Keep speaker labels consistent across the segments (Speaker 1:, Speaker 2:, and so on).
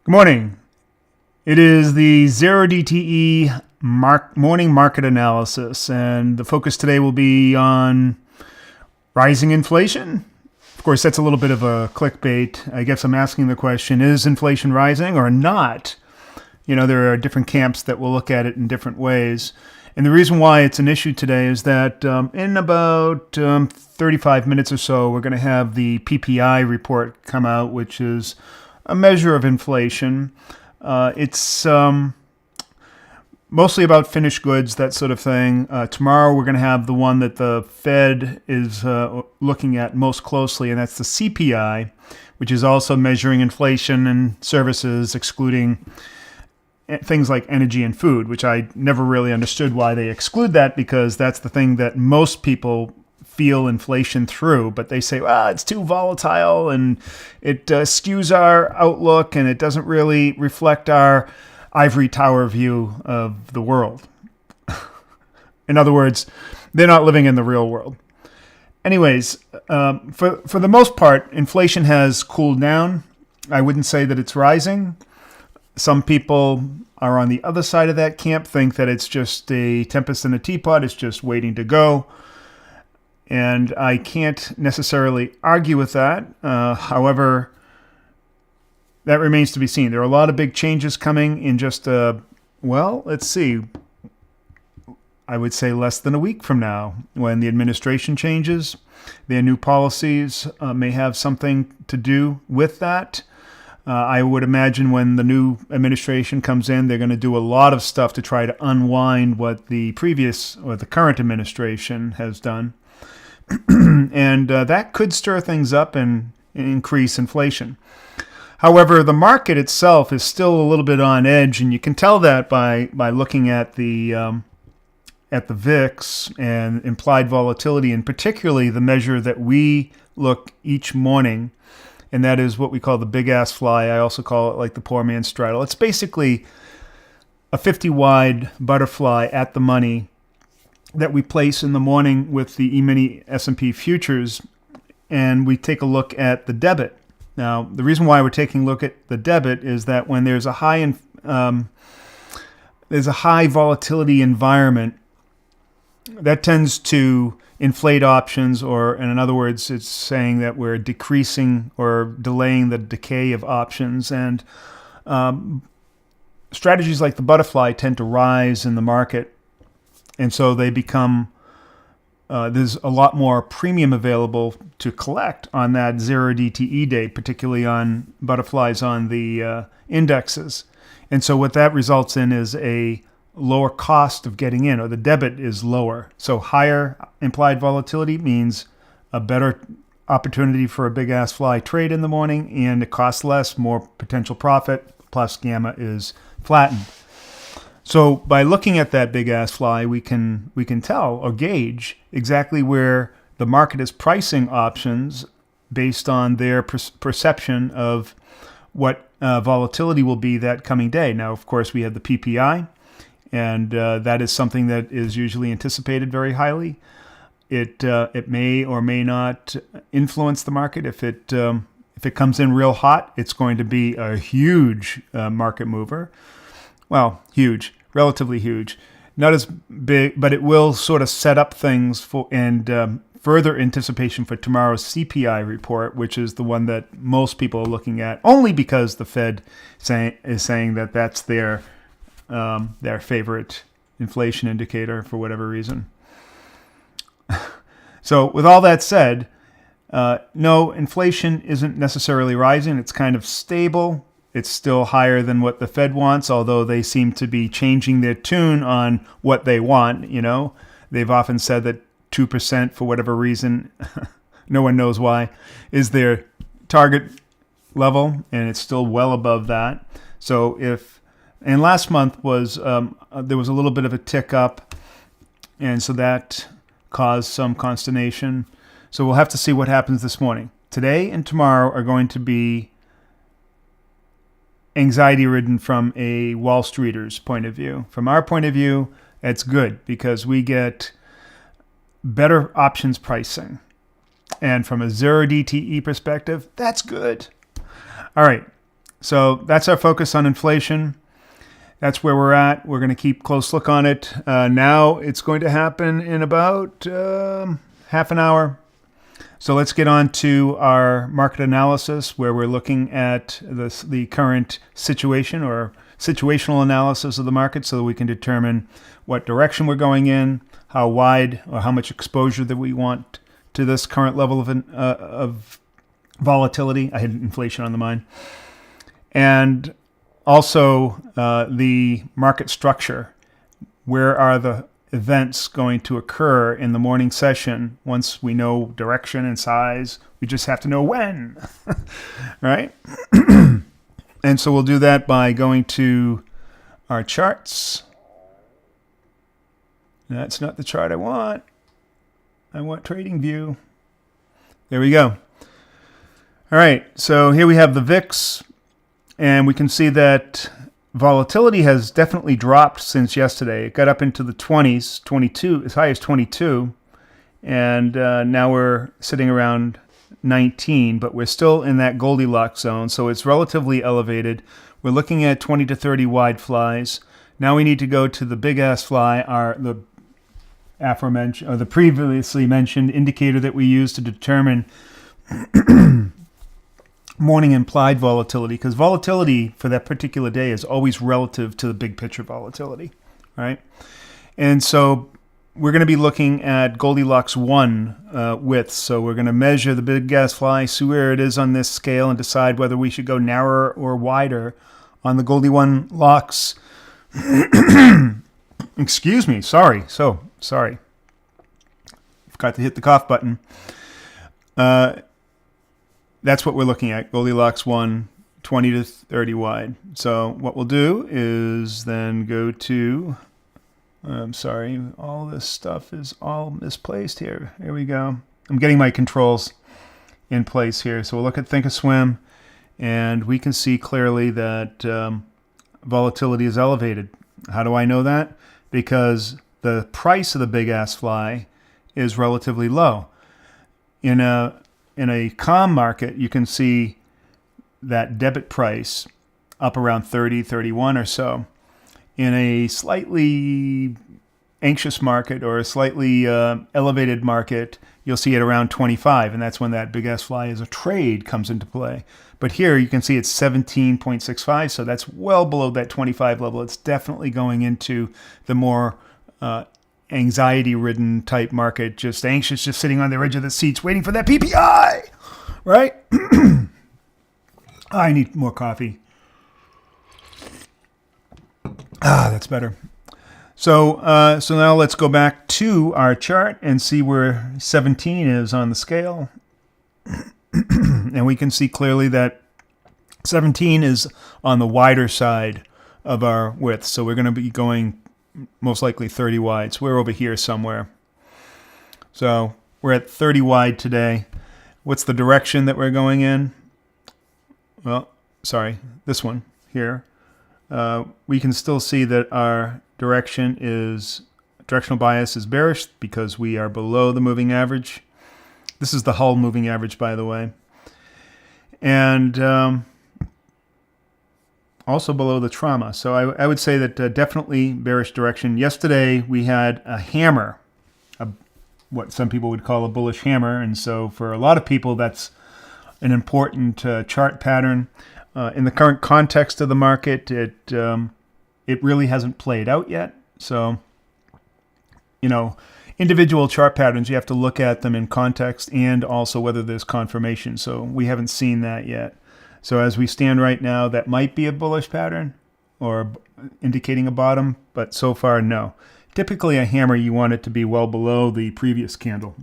Speaker 1: Good morning. It is the 0DTE morning market analysis, and the focus today will be on rising inflation. Of course, that's a little bit of a clickbait. I guess I'm asking the question, is inflation rising or not? You know, there are different camps that will look at it in different ways. And the reason why it's an issue today is that in about 35 minutes or so, we're going to have the PPI report come out, which is a measure of inflation. It's mostly about finished goods, that sort of thing. Tomorrow we're going to have the one that the Fed is looking at most closely, and that's the CPI, which is also measuring inflation and services, excluding things like energy and food, which I never really understood why they exclude that, because that's the thing that most people feel inflation through, but they say, well, it's too volatile and it skews our outlook and it doesn't really reflect our ivory tower view of the world. In other words, they're not living in the real world. Anyways, for the most part, inflation has cooled down. I wouldn't say that it's rising. Some people are on the other side of that camp, think that it's just a tempest in a teapot, it's just waiting to go. And I can't necessarily argue with that. However, that remains to be seen. There are a lot of big changes coming in just, let's see, I would say less than a week from now, when the administration changes. Their new policies may have something to do with that. I would imagine when the new administration comes in, they're going to do a lot of stuff to try to unwind what the previous or the current administration has done. And that could stir things up and increase inflation. However, the market itself is still a little bit on edge, and you can tell that by looking at the VIX and implied volatility, and particularly the measure that we look each morning, and that is what we call the big ass fly. I also call it like the poor man's straddle. It's basically a 50 wide butterfly at the money that we place in the morning with the E-mini S&P futures, and we take a look at the debit. Now, the reason why we're taking a look at the debit is that when there's a high volatility environment, that tends to inflate options, or in other words, it's saying that we're decreasing or delaying the decay of options, and strategies like the butterfly tend to rise in the market. And so they become, there's a lot more premium available to collect on that 0DTE day, particularly on butterflies on the indexes. And so what that results in is a lower cost of getting in, or the debit is lower. So higher implied volatility means a better opportunity for a big ass fly trade in the morning, and it costs less, more potential profit, plus gamma is flattened. So by looking at that big ass fly, we can tell or gauge exactly where the market is pricing options based on their perception of what volatility will be that coming day. Now, of course, we have the PPI, and that is something that is usually anticipated very highly. It may or may not influence the market. If it comes in real hot, it's going to be a huge market mover. Well, huge. Relatively huge, not as big, but it will sort of set up things for and further anticipation for tomorrow's CPI report, which is the one that most people are looking at, only because the Fed is saying that that's their favorite inflation indicator for whatever reason. So, with all that said, no, inflation isn't necessarily rising. It's kind of stable. It's still higher than what the Fed wants, although they seem to be changing their tune on what they want. You know, they've often said that 2%, for whatever reason, no one knows why, is their target level, and it's still well above that. So and last month was, there was a little bit of a tick up, and so that caused some consternation. So we'll have to see what happens this morning. Today and tomorrow are going to be anxiety-ridden from a Wall Streeter's point of view. From our point of view, it's good because we get better options pricing. And from a 0DTE perspective, that's good. All right. So that's our focus on inflation. That's where we're at. We're going to keep close look on it. Now it's going to happen in about half an hour. So let's get on to our market analysis, where we're looking at the current situation or situational analysis of the market so that we can determine what direction we're going in, how wide or how much exposure that we want to this current level of volatility. I had inflation on the mind. And also the market structure. Where are the events going to occur in the morning session? Once we know direction and size, we just have to know when, right? And so we'll do that by going to our charts. That's not the chart I want. I want trading view. There we go. All right, so here we have the VIX, and we can see that volatility has definitely dropped since yesterday. It got up into the 20s, 22, as high as 22, and now we're sitting around 19, but we're still in that Goldilocks zone, so it's relatively elevated. We're looking at 20 to 30 wide flies. Now we need to go to the big ass fly, the aforementioned, or the previously mentioned indicator that we use to determine morning implied volatility, because volatility for that particular day is always relative to the big picture volatility, right? And so we're going to be looking at Goldilocks 1 width. So we're going to measure the big gas fly, see where it is on this scale, and decide whether we should go narrower or wider on the Goldilocks. Excuse me. Sorry. Forgot to hit the cough button. That's what we're looking at, Goldilocks 1, 20 to 30 wide. So what we'll do is then go to, I'm sorry, all this stuff is all misplaced here. Here we go. I'm getting my controls in place here. So we'll look at Thinkorswim, and we can see clearly that volatility is elevated. How do I know that? Because the price of the big ass fly is relatively low. In a calm market, you can see that debit price up around 30, 31 or so. In a slightly anxious market or a slightly elevated market, you'll see it around 25, and that's when that big ass fly as a trade comes into play. But here you can see it's 17.65, so that's well below that 25 level. It's definitely going into the more anxiety-ridden type market, just anxious, just sitting on the edge of the seats waiting for that PPI, right? I need more coffee. That's better. So now let's go back to our chart and see where 17 is on the scale. And we can see clearly that 17 is on the wider side of our width. So we're going to be going most likely 30 wide. So we're over here somewhere. So we're at 30 wide today. What's the direction that we're going in? Well, sorry, this one here. We can still see that our directional bias is bearish because we are below the moving average. This is the Hull moving average, by the way. And also below the trauma. So I would say that definitely bearish direction. Yesterday we had a hammer, what some people would call a bullish hammer. And so for a lot of people, that's an important chart pattern. In the current context of the market, it really hasn't played out yet. So, individual chart patterns, you have to look at them in context and also whether there's confirmation. So we haven't seen that yet. So as we stand right now, that might be a bullish pattern or indicating a bottom, but so far, no. Typically a hammer, you want it to be well below the previous candle,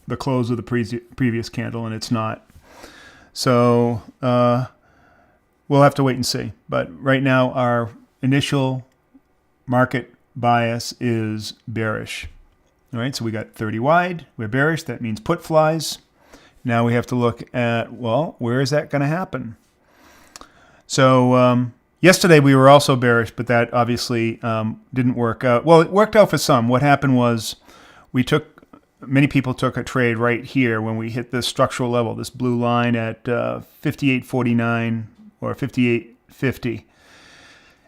Speaker 1: the close of the previous candle, and it's not. So we'll have to wait and see. But right now, our initial market bias is bearish. All right, so we got 30 wide. We're bearish. That means put flies. Now we have to look at, well, where is that going to happen? So yesterday we were also bearish, but that obviously didn't work out. Well, it worked out for some. What happened was many people took a trade right here when we hit this structural level, this blue line at 58.49 or 58.50.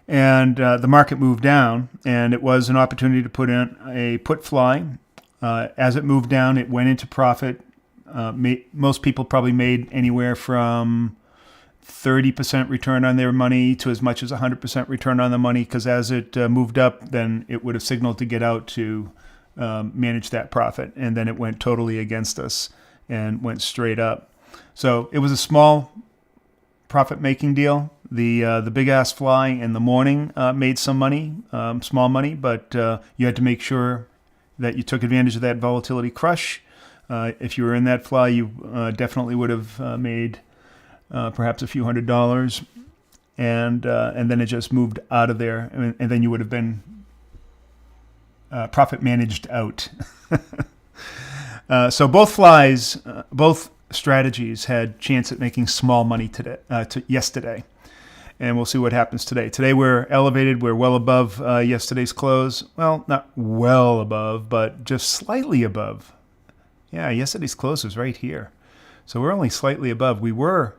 Speaker 1: And the market moved down, and it was an opportunity to put in a put fly. As it moved down, it went into profit. Most people probably made anywhere from 30% return on their money to as much as 100% return on the money, because as it moved up, then it would have signaled to get out to manage that profit. And then it went totally against us and went straight up. So it was a small profit-making deal. The big ass fly in the morning made some money, small money, but you had to make sure that you took advantage of that volatility crush. If you were in that fly, you definitely would have made perhaps a few $100s, and then it just moved out of there, and then you would have been profit managed out. So both flies, both strategies had chance at making small money yesterday. And we'll see what happens today. Today we're elevated. We're well above yesterday's close. Well, not well above, but just slightly above. Yeah, yesterday's close was right here. So we're only slightly above. We were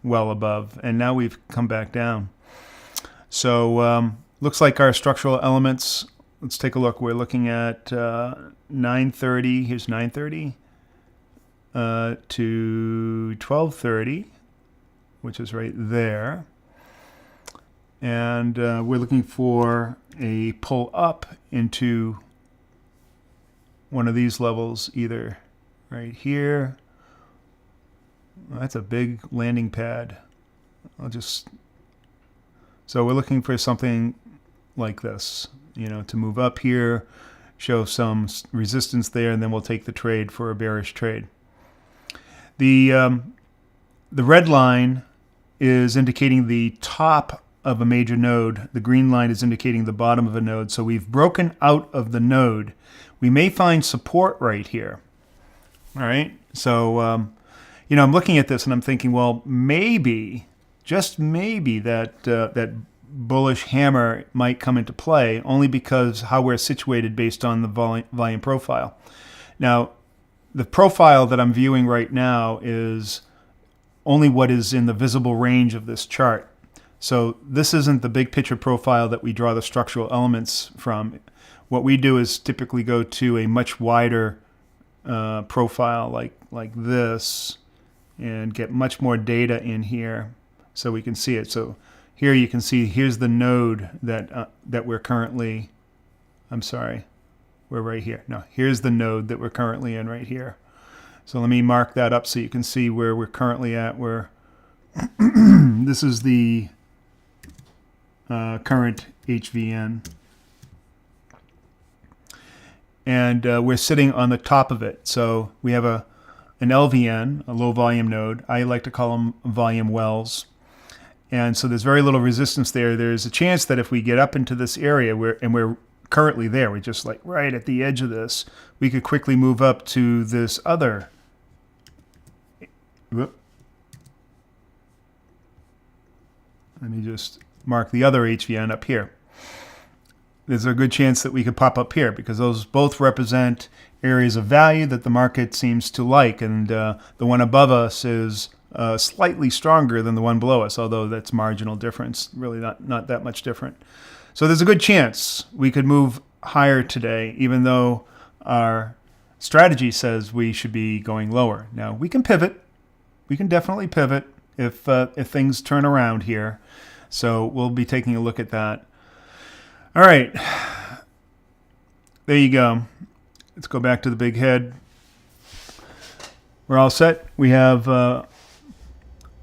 Speaker 1: well above, and now we've come back down. So looks like our structural elements, let's take a look. We're looking at 930. Here's 930 to 1230. Which is right there. And we're looking for a pull up into one of these levels, either right here. Well, that's a big landing pad. So we're looking for something like this, to move up here, show some resistance there, and then we'll take the trade for a bearish trade. The red line is indicating the top of a major node. The green line is indicating the bottom of a node. So we've broken out of the node. We may find support right here. All right. So, I'm looking at this and I'm thinking, well, maybe, just maybe that bullish hammer might come into play, only because how we're situated based on the volume profile. Now, the profile that I'm viewing right now is only what is in the visible range of this chart. So this isn't the big picture profile that we draw the structural elements from. What we do is typically go to a much wider profile like this and get much more data in here so we can see it. So here you can see, here's the node that we're currently, we're right here. No, here's the node that we're currently in right here. So let me mark that up so you can see where we're currently at. This is the current HVN. And we're sitting on the top of it. So we have an LVN, a low volume node. I like to call them volume wells. And so there's very little resistance there. There's a chance that if we get up into this area, we're currently there, we're just like right at the edge of this, we could quickly move up to this other. Whoop. Let me just mark the other HVN up here. There's a good chance that we could pop up here because those both represent areas of value that the market seems to like, and the one above us is slightly stronger than the one below us, although that's marginal difference, really not that much different. So there's a good chance we could move higher today, even though our strategy says we should be going lower. Now, we can pivot. We can definitely pivot if things turn around here. So we'll be taking a look at that. All right. There you go. Let's go back to the big head. We're all set. We have a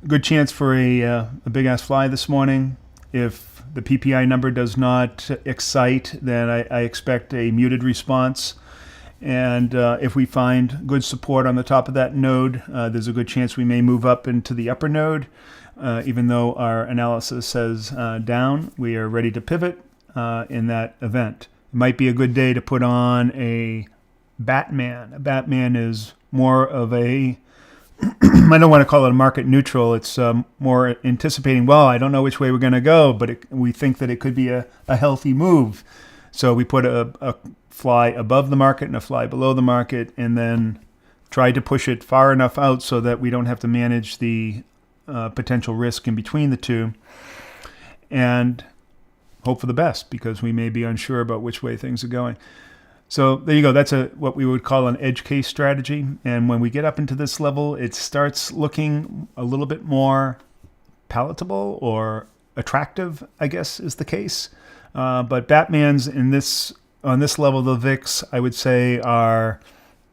Speaker 1: good chance for a big-ass fly this morning. If the PPI number does not excite, then I expect a muted response. And if we find good support on the top of that node, there's a good chance we may move up into the upper node. Even though our analysis says down, we are ready to pivot in that event. It might be a good day to put on a Batman. A Batman is more of a, I don't want to call it a market neutral. It's more anticipating, well, I don't know which way we're going to go, but we think that it could be a healthy move. So we put a fly above the market and a fly below the market, and then try to push it far enough out so that we don't have to manage the potential risk in between the two, and hope for the best because we may be unsure about which way things are going. So there you go. That's what we would call an edge case strategy. And when we get up into this level, it starts looking a little bit more palatable or attractive, I guess is the case. But Batmans on this level of the VIX, I would say, are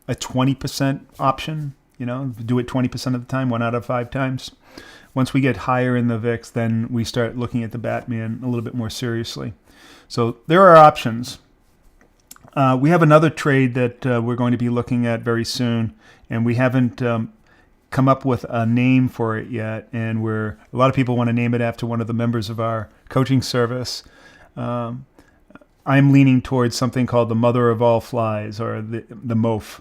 Speaker 1: a 20% option. Do it 20% of the time, 1 out of 5 times. Once we get higher in the VIX, then we start looking at the Batman a little bit more seriously. So there are options. We have another trade that we're going to be looking at very soon, and we haven't come up with a name for it yet. And a lot of people want to name it after one of the members of our coaching service. I'm leaning towards something called the mother of all flies, or the MOF.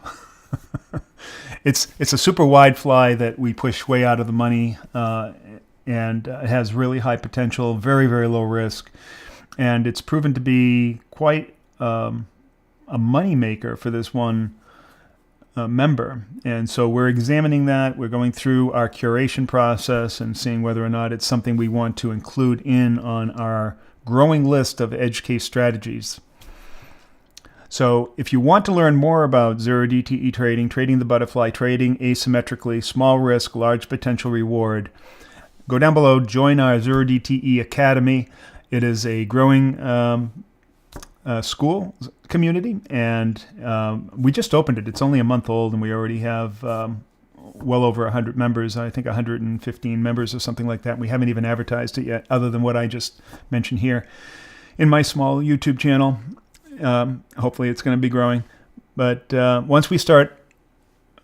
Speaker 1: It's a super wide fly that we push way out of the money, and it has really high potential, very, very low risk. And it's proven to be quite a money maker for this one member. And so we're examining that. We're going through our curation process and seeing whether or not it's something we want to include on our growing list of edge case strategies. So if you want to learn more about zero DTE trading, trading the butterfly, trading asymmetrically, small risk, large potential reward, go down below, join our Zero DTE Academy. It is a growing school community, and we just opened it. It's only a month old, and we already have well over 100 members. I think 115 members or something like that. And we haven't even advertised it yet, other than what I just mentioned here in my small YouTube channel. Hopefully it's going to be growing. But once we start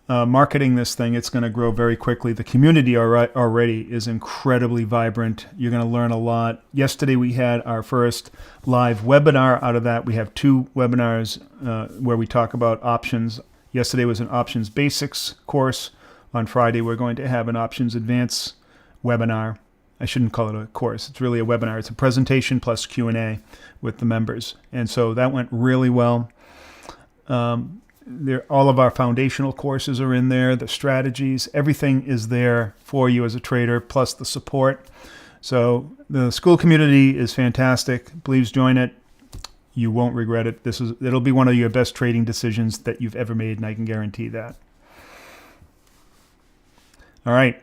Speaker 1: marketing this thing, it's going to grow very quickly. The community already is incredibly vibrant. You're going to learn a lot. Yesterday we had our first live webinar. Out of that, we have 2 webinars where we talk about options. Yesterday was an options basics course. On Friday, we're going to have an options advanced webinar. I shouldn't call it a course. It's really a webinar. It's a presentation plus Q&A with the members. And so that went really well. All of our foundational courses are in there, the strategies, everything is there for you as a trader, plus the support. So the school community is fantastic. Please join it. You won't regret it. It'll be one of your best trading decisions that you've ever made, and I can guarantee that. All right.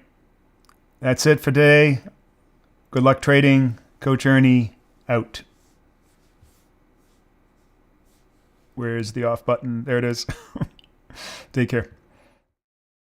Speaker 1: That's it for today. Good luck trading. Coach Ernie out. Where's the off button? There it is. Take care.